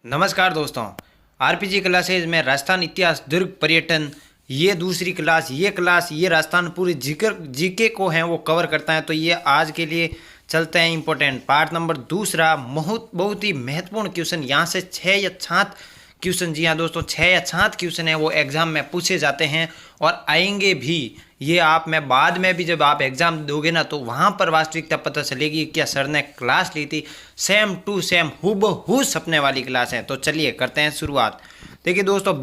नमस्कार दोस्तों। RPG classes में राजस्थान इतिहास दुर्ग पर्यटन ये दूसरी क्लास ये राजस्थान पूरी जीके को है वो कवर करता है। तो ये आज के लिए चलते हैं इम्पोर्टेंट पार्ट नंबर दूसरा। बहुत ही महत्वपूर्ण क्वेश्चन यहाँ से 6 या 7 क्वेश्चन, जी हाँ दोस्तों 6 या 7 क्वेश्चन है वो एग्जाम में पूछे जाते हैं और आएंगे भी। ये आप मैं बाद में भी जब आप एग्जाम दोगे ना तो वहाँ पर वास्तविकता पता चलेगी क्या सर ने क्लास ली थी। सेम टू सेम हूबहू सपने वाली क्लास है। तो चलिए करते हैं शुरुआत। देखिए दोस्तों,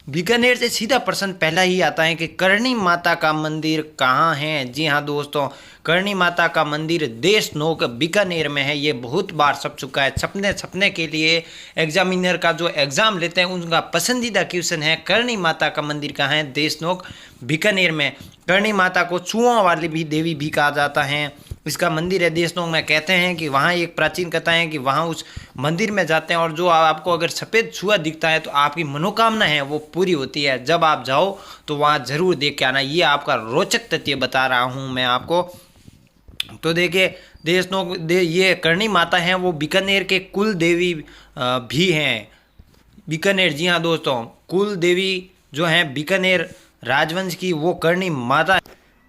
बीकानेर से सीधा प्रश्न पहला ही आता है कि करणी माता का मंदिर कहाँ है। जी हाँ दोस्तों, करणी माता का मंदिर देशनोक बीकानेर में है। ये बहुत बार छप चुका है। छपने के लिए एग्जामिनर का जो एग्जाम लेते हैं उनका पसंदीदा क्वेश्चन है करणी माता का मंदिर कहाँ है। देशनोक बीकानेर में। करणी माता को छुओं वाली भी देवी भी कहा जाता है। इसका मंदिर है देशनोक में। कहते हैं कि वहाँ एक प्राचीन कथा है कि वहाँ उस मंदिर में जाते हैं और जो आपको अगर सफ़ेद छुआ दिखता है तो आपकी मनोकामना है वो पूरी होती है। जब आप जाओ तो वहाँ ज़रूर देख के आना। ये आपका रोचक तथ्य बता रहा हूँ मैं आपको। तो देखिए देशनोक ये करणी माता हैं वो बीकानेर के कुल देवी भी हैं। बीकानेर, जी हाँ दोस्तों, कुल देवी जो हैं बीकानेर राजवंश की वो करणी माता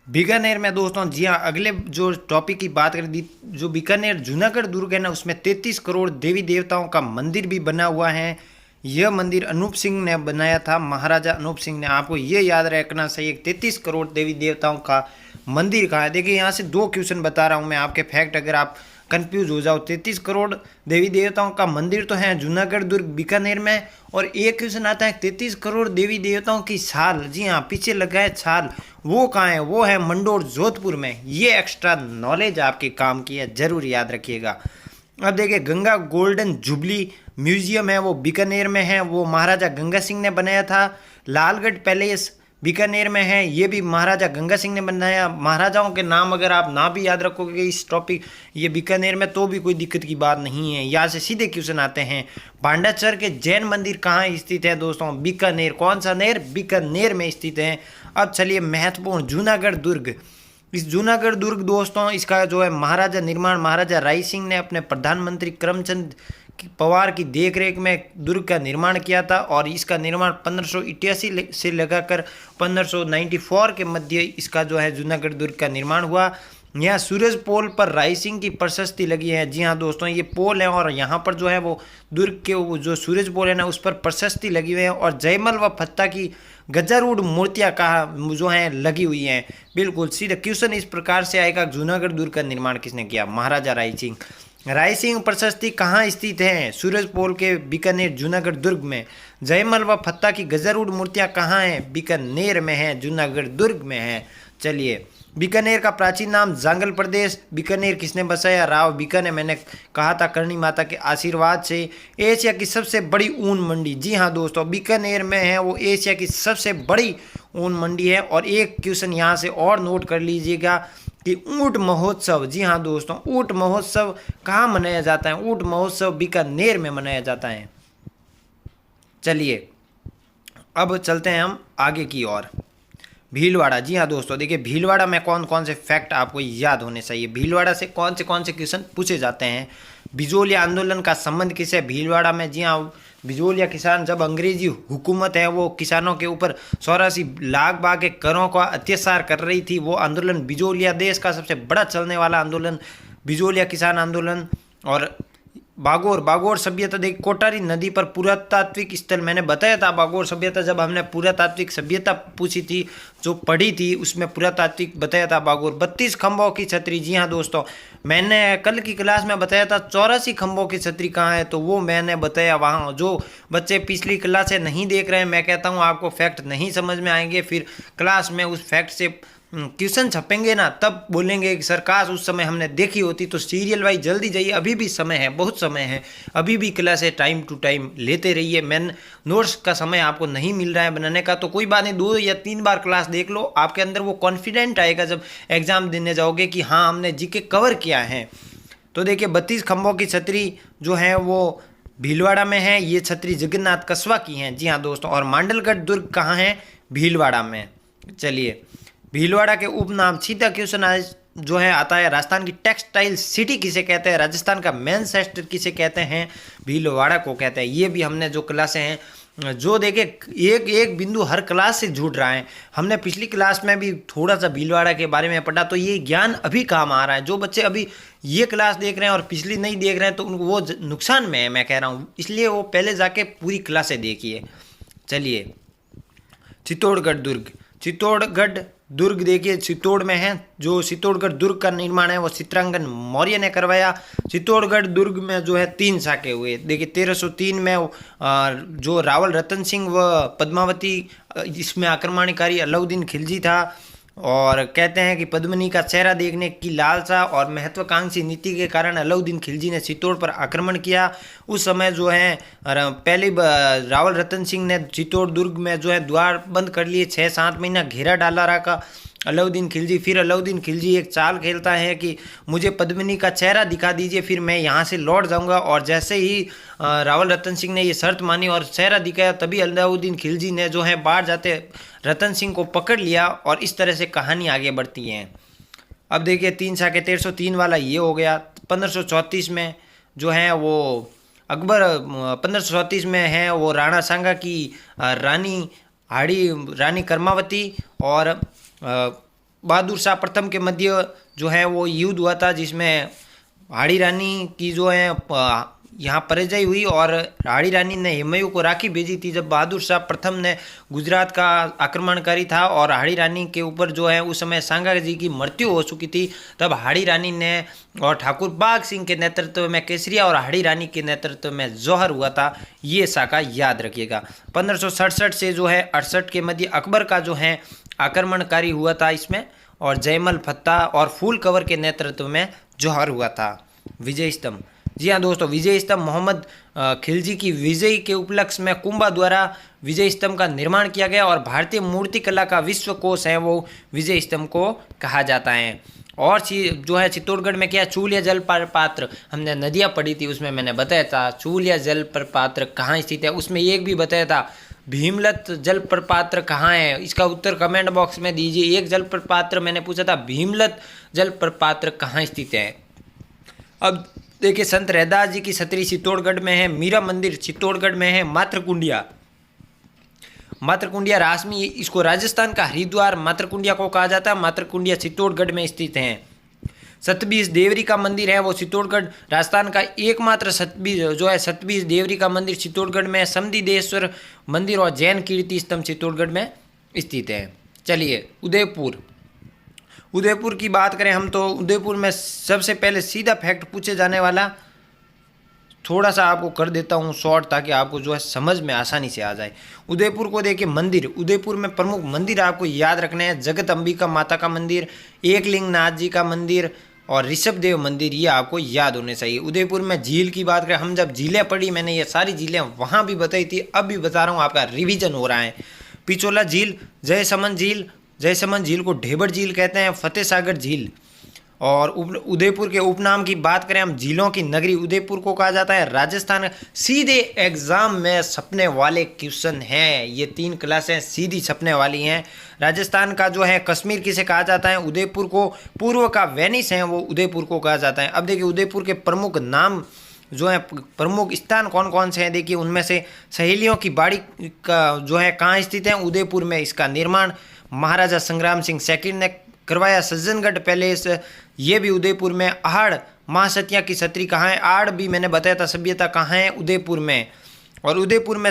बीकानेर में दोस्तों। जी हाँ, अगले जो टॉपिक की बात करें जो बीकानेर जूनागढ़ दुर्ग है ना उसमें 33 करोड़ देवी देवताओं का मंदिर भी बना हुआ है। यह मंदिर अनूप सिंह ने बनाया था, महाराजा अनूप सिंह ने। आपको ये याद रखना चाहिए 33 करोड़ देवी देवताओं का मंदिर कहाँ है। देखिए यहाँ से 2 क्वेश्चन बता रहा हूँ मैं आपके फैक्ट, अगर आप कंफ्यूज हो जाओ। 33 करोड़ देवी देवताओं का मंदिर तो है जूनागढ़ दुर्ग बीकानेर में। और एक क्वेश्चन आता है 33 करोड़ देवी देवताओं की छाल, जी हाँ पीछे लगा है छाल, वो कहाँ है? वो है मंडोर जोधपुर में। ये एक्स्ट्रा नॉलेज आपके काम की है, जरूर याद रखिएगा। अब देखिए गंगा गोल्डन जुबली म्यूजियम है वो बीकानेर में है। वो महाराजा गंगा सिंह ने बनाया था। लालगढ़ पैलेस बीकानेर में है, ये भी महाराजा गंगा सिंह ने बनाया। महाराजाओं के नाम अगर आप ना भी याद रखोगे इस टॉपिक ये बीकानेर में तो भी कोई दिक्कत की बात नहीं है। यहाँ से सीधे क्वेश्चन आते हैं। पांडाचर के जैन मंदिर कहाँ स्थित है दोस्तों? बीकानेर। कौन सा नेर? बीकानेर में स्थित है। अब चलिए महत्वपूर्ण जूनागढ़ दुर्ग। इस जूनागढ़ दुर्ग दोस्तों इसका जो है महाराजा राय सिंह ने अपने प्रधानमंत्री करमचंद पवार की देखरेख में दुर्ग का निर्माण किया था। और इसका निर्माण 1588 से लगाकर 1594 के मध्य इसका जो है जूनागढ़ दुर्ग का निर्माण हुआ। यहाँ सूरज पोल पर राय सिंह की प्रशस्ति लगी है। जी हाँ दोस्तों, ये पोल है और यहाँ पर जो है वो दुर्ग के वो जो सूरज पोल है ना उस पर प्रशस्ति लगी हुई है। और जयमल व फत्ता की गजारूढ़ मूर्तियाँ कहा जो हैं लगी हुई हैं। बिल्कुल सीधा क्वेश्चन इस प्रकार से आएगा, जूनागढ़ दुर्ग का निर्माण किसने किया? महाराजा राय सिंह। राय सिंह प्रशस्ति कहाँ स्थित है? सूरज पोल के बीकानेर जूनागढ़ दुर्ग में। जयमल व फत्ता की गजारूढ़ मूर्तियाँ कहाँ हैं? बीकानेर में है, जूनागढ़ दुर्ग में है। चलिए, बीकानेर का प्राचीन नाम जांगल प्रदेश। बीकानेर किसने बसाया? राव बीकानेर। मैंने कहा था करणी माता के आशीर्वाद से। एशिया की सबसे बड़ी ऊन मंडी, जी हाँ दोस्तों बीकानेर में है वो एशिया की सबसे बड़ी ऊन मंडी है। और एक क्वेश्चन यहाँ से और नोट कर लीजिएगा कि ऊंट महोत्सव, जी हाँ दोस्तों ऊंट महोत्सव कहाँ मनाया जाता है? ऊंट महोत्सव बीकानेर में मनाया जाता है। चलिए अब चलते हैं हम आगे की ओर। भीलवाड़ा, जी हाँ दोस्तों देखिए भीलवाड़ा में कौन कौन से फैक्ट आपको याद होने चाहिए। भीलवाड़ा से कौन से क्वेश्चन पूछे जाते हैं। बिजोलिया आंदोलन का संबंध किसे? भीलवाड़ा में, जी हाँ बिजोलिया किसान जब अंग्रेजी हुकूमत है वो किसानों के ऊपर 84 लाख के करों का अत्याचार कर रही थी। वो आंदोलन बिजोलिया, देश का सबसे बड़ा चलने वाला आंदोलन बिजोलिया किसान आंदोलन। और बागोर सभ्यता, देख कोटारी नदी पर पुरातात्विक स्थल, मैंने बताया था बागोर सभ्यता जब हमने पुरातात्विक सभ्यता पूछी थी जो पढ़ी थी उसमें पुरातात्विक बताया था बागोर। 32 खंभों की छतरी, जी हाँ दोस्तों मैंने कल की क्लास में बताया था 84 खंभों की छतरी कहाँ है तो वो मैंने बताया वहाँ। जो बच्चे पिछली क्लास से नहीं देख रहे हैं मैं कहता हूँ आपको फैक्ट नहीं समझ में आएंगे, फिर क्लास में उस फैक्ट से क्वेश्चन छपेंगे ना तब बोलेंगे कि सर काश उस समय हमने देखी होती। तो सीरियल वाइज जल्दी जाइए, अभी भी समय है, बहुत समय है, अभी भी क्लास है, टाइम टू टाइम लेते रहिए। मैंने नोट्स का समय आपको नहीं मिल रहा है बनाने का तो कोई बात नहीं, 2 या 3 बार क्लास देख लो, आपके अंदर वो कॉन्फिडेंट आएगा जब एग्जाम देने जाओगे कि हाँ हमने जीके कवर किया है। तो देखिए 32 खंभों की छतरी जो है वो भीलवाड़ा में है। ये छतरी जगन्नाथ कस्बा की हैं, जी हाँ दोस्तों। और मांडलगढ़ दुर्ग कहाँ है? भीलवाड़ा में। चलिए भीलवाड़ा के उपनाम, सीधा क्वेश्चन आज जो है आता है राजस्थान की टेक्सटाइल सिटी किसे कहते हैं, राजस्थान का मैनचेस्टर किसे कहते हैं, भीलवाड़ा को कहते हैं। ये भी हमने जो क्लासें हैं जो देखे एक एक बिंदु हर क्लास से जुड़ रहा है। हमने पिछली क्लास में भी थोड़ा सा भीलवाड़ा के बारे में पढ़ा, तो ये ज्ञान अभी काम आ रहा है। जो बच्चे अभी ये क्लास देख रहे हैं और पिछली नहीं देख रहे हैं तो उनको वो नुकसान में है, मैं कह रहा हूँ, इसलिए वो पहले जाके पूरी क्लासें देखिए। चलिए, चित्तौड़गढ़ दुर्ग, चित्तौड़गढ़ दुर्ग देखिए चित्तौड़ में है। जो चित्तौड़गढ़ दुर्ग का निर्माण है वो चित्रांगन मौर्य ने करवाया। चित्तौड़गढ़ दुर्ग में जो है 3 शाखे हुए। देखिए 1303 में जो रावल रतन सिंह व पद्मावती इसमें आक्रमणकारी अलाउद्दीन खिलजी था, और कहते हैं कि पद्मिनी का चेहरा देखने की लालसा और महत्वाकांक्षी नीति के कारण अलाउद्दीन खिलजी ने चित्तौड़ पर आक्रमण किया। उस समय जो है पहले रावल रतन सिंह ने चित्तौड़ दुर्ग में जो है द्वार बंद कर लिए, 6-7 महीना घेरा डाला रखा अलाउद्दीन खिलजी। फिर अलाउद्दीन खिलजी एक चाल खेलता है कि मुझे पद्मिनी का चेहरा दिखा दीजिए, फिर मैं यहाँ से लौट जाऊँगा। और जैसे ही रावल रतन सिंह ने ये शर्त मानी और चेहरा दिखाया, तभी अलाउद्दीन खिलजी ने जो है बाहर जाते रतन सिंह को पकड़ लिया, और इस तरह से कहानी आगे बढ़ती है। अब देखिए 3 शाखे 1303 वाला ये हो गया। 1534 में जो है वो अकबर 1534 में है वो राणा सांगा की रानी कर्मावती और बहादुर शाह प्रथम के मध्य जो है वो युद्ध हुआ था, जिसमें हाड़ी रानी की जो है यहाँ पराजय हुई, और हाड़ी रानी ने हुमायूं को राखी भेजी थी। जब बहादुर शाह प्रथम ने गुजरात का आक्रमणकारी था और हाड़ी रानी के ऊपर जो है उस समय सांगा जी की मृत्यु हो चुकी थी, तब हाड़ी रानी ने और ठाकुर बाघ सिंह के नेतृत्व में केसरिया और हाड़ी रानी के नेतृत्व में जौहर हुआ था। ये शाखा याद रखिएगा। 1567 से जो है 68 के मध्य अकबर का जो है आक्रमणकारी हुआ था इसमें, और जयमल फत्ता और फूल कंवर के नेतृत्व में जौहर हुआ था। विजय स्तंभ, जी हाँ दोस्तों, विजय स्तंभ मोहम्मद खिलजी की विजय के उपलक्ष्य में कुंभा द्वारा विजय स्तंभ का निर्माण किया गया, और भारतीय मूर्ति कला का विश्व कोश है वो विजय स्तंभ को कहा जाता है। और जो है चित्तौड़गढ़ में क्या, चूल या जल प्रपात्र, हमने नदियाँ पढ़ी थी उसमें मैंने बताया था चूल या जल प्रपात्र कहाँ स्थित है। उसमें एक भी बताया था भीमलत जल प्रपात्र कहाँ है, इसका उत्तर कमेंट बॉक्स में दीजिए। एक जल प्रपात्र मैंने पूछा था, भीमलत जल प्रपात्र कहाँ स्थित है। अब देखिए संत रैदास जी की छतरी चित्तौड़गढ़ में है। मीरा मंदिर चित्तौड़गढ़ में है। मातरकुंडिया रासमी, इसको राजस्थान का हरिद्वार मातरकुंडिया को कहा जाता है। मातरकुंडिया चित्तौड़गढ़ में स्थित है। सतबीज देवरी का मंदिर है वो चित्तौड़गढ़, राजस्थान का एकमात्र सतबीज देवरी का मंदिर चित्तौड़गढ़ में। समधिदेश्वर मंदिर और जैन कीर्ति स्तंभ चित्तौड़गढ़ में स्थित है। चलिए उदयपुर की बात करें हम, तो उदयपुर में सबसे पहले सीधा फैक्ट पूछे जाने वाला थोड़ा सा आपको कर देता हूँ शॉर्ट, ताकि आपको जो है समझ में आसानी से आ जाए। उदयपुर को देखिए मंदिर, उदयपुर में प्रमुख मंदिर आपको याद रखने हैं। जगत अंबिका माता का मंदिर, एकलिंग नाथ जी का मंदिर और ऋषभ देव मंदिर, ये आपको याद होने चाहिए। उदयपुर में झील की बात करें, हम जब झीलें पढ़ी, मैंने ये सारी झीलें वहाँ भी बताई थी, अब भी बता रहा हूँ, आपका रिविजन हो रहा है। पिचोला झील, जयसमंद झील को ढेबर झील कहते हैं। फतेह सागर झील, और उदयपुर के उपनाम की बात करें हम, झीलों की नगरी उदयपुर को कहा जाता है। राजस्थान सीधे एग्जाम में छपने वाले क्वेश्चन हैं, ये 3 क्लासें सीधी छपने वाली हैं। राजस्थान का जो है कश्मीर किसे कहा जाता है, उदयपुर को। पूर्व का वेनिस है वो उदयपुर को कहा जाता है। अब देखिए उदयपुर के प्रमुख नाम जो है, प्रमुख स्थान कौन कौन से हैं, देखिए उनमें से सहेलियों की बाड़ी का जो है कहाँ स्थित है, उदयपुर में। इसका निर्माण महाराजा संग्राम सिंह सेकंड ने करवाया। सज्जनगढ़ पैलेस, ये भी उदयपुर में। आहड़ महासतिया की छतरी कहाँ है, आड़ भी मैंने बताया था सभ्यता कहाँ है, उदयपुर में। और उदयपुर में